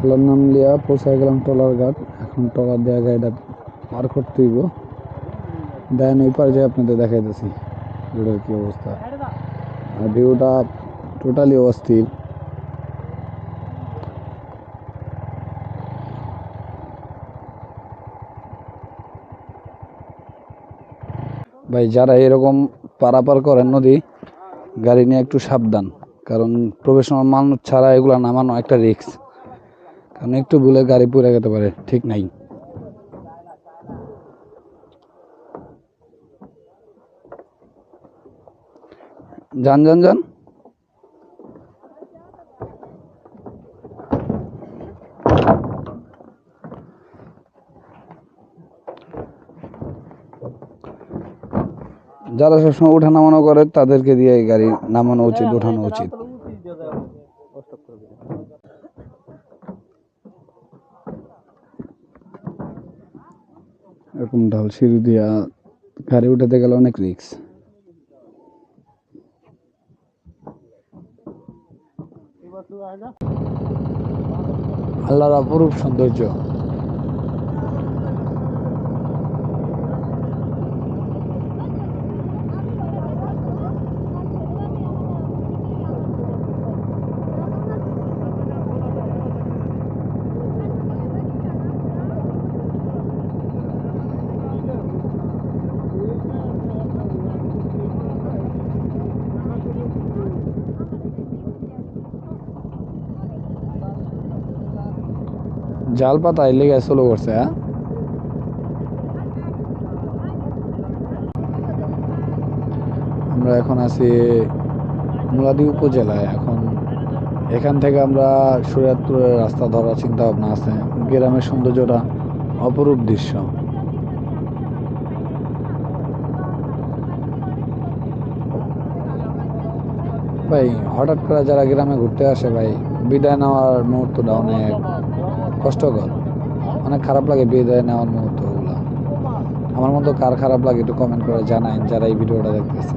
টলার নাম লিয়া পৌঁছায় গেলাম টলার ঘাট। এখন টলার দেওয়া গাড়িটা পার করতে হইব। দেন ওই পার যে আপনাদের দেখাইতেছি রোডের কি অবস্থা, আর ভিউটা টোটালি অস্থির। ভাই যারা এরকম পারাপার করেন নদী, গাড়ি নিয়ে একটু সাবধান, কারণ প্রফেশনাল মানুষ ছাড়া এগুলো নামানো একটা রিস্ক। কারণ একটু ভুলে গাড়ি পুড়ে যেতে পারে, ঠিক নাই। যান যান যান। যারা সবসময় উঠা নামানো করে তাদেরকে দিয়ে এই গাড়ি নামানো উচিত, উঠানো উচিত। এরকম ঢাল সিঁড়ি দিয়া গাড়ি উঠাতে গেলে অনেক রিস্ক। আল্লাহর অপরূপ সৌন্দর্য। জাল পাতা এলে গেছে চলো করছে। হ্যাঁ, আমরা এখন আছি মুলাদি উপজেলায়। এখন এখান থেকে আমরা শরীয়তপুরের রাস্তা ধরার চিন্তা ভাবনা আছে। গ্রামের সৌন্দর্যটা অপরূপ দৃশ্য। ভাই হঠাৎ করে যারা গ্রামে ঘুরতে আসে ভাই, বিদায় নেওয়ার মুহূর্তটা অনেক কষ্টকর, অনেক খারাপ লাগে বিদায় নেওয়ার মুহূর্তগুলো। আমার মতো কার খারাপ লাগে একটু কমেন্ট করে জানাই যারা এই ভিডিওটা দেখতেছে।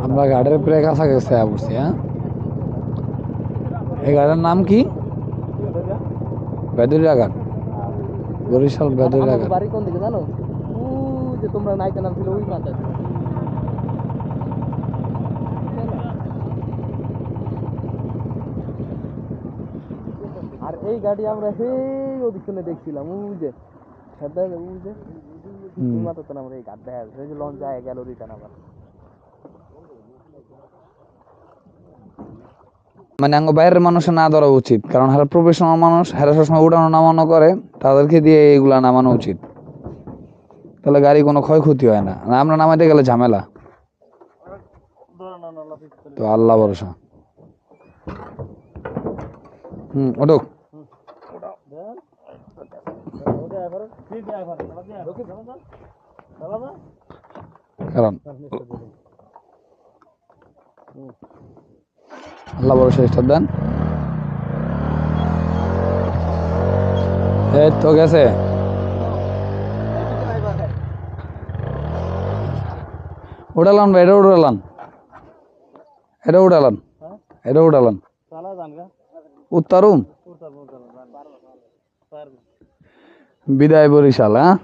আমরা ঘাটের প্রায় কাছাকাছি পড়ছি। হ্যাঁ, এই ঘাটের নাম কি? বেদুরিয়া ঘাট, বরিশাল বেদুরিয়া ঘাট। বাড়ি কোন দিকে জানো? যে তোমরা নাইতে নাম ছিল ওই মাথায়। আর এই গাড়ি আমরা সেই ওদিকে দেখছিলাম, ওই যে মাথাতে আমরা এই ঘাট দেখা যাচ্ছে, লঞ্চ যায় গেল রিটার্ন আবার। মানে আঙ্গ বাইরের মানুষের না ধরা উচিত, কারণ হারা প্রফেশনাল মানুষ, হারা সবসময় উঠানো নামানো করে, তাদেরকে দিয়ে এইগুলা নামানো উচিত। তাহলে গাড়ি কোনো ক্ষয়ক্ষতি হয় না। আমরা নামাইতে গেলে ঝামেলা। তো আল্লাহ ভরসা। ওঠো। কারণ আল্লাহ ভরসা স্টার্ট দেন। এই তো গেছে। উঠালান ভাই, এটা উঠালান, এটা উঠালান, এটা উঠালান। উত্তরুম বিদায় বরিশাল। হ্যাঁ।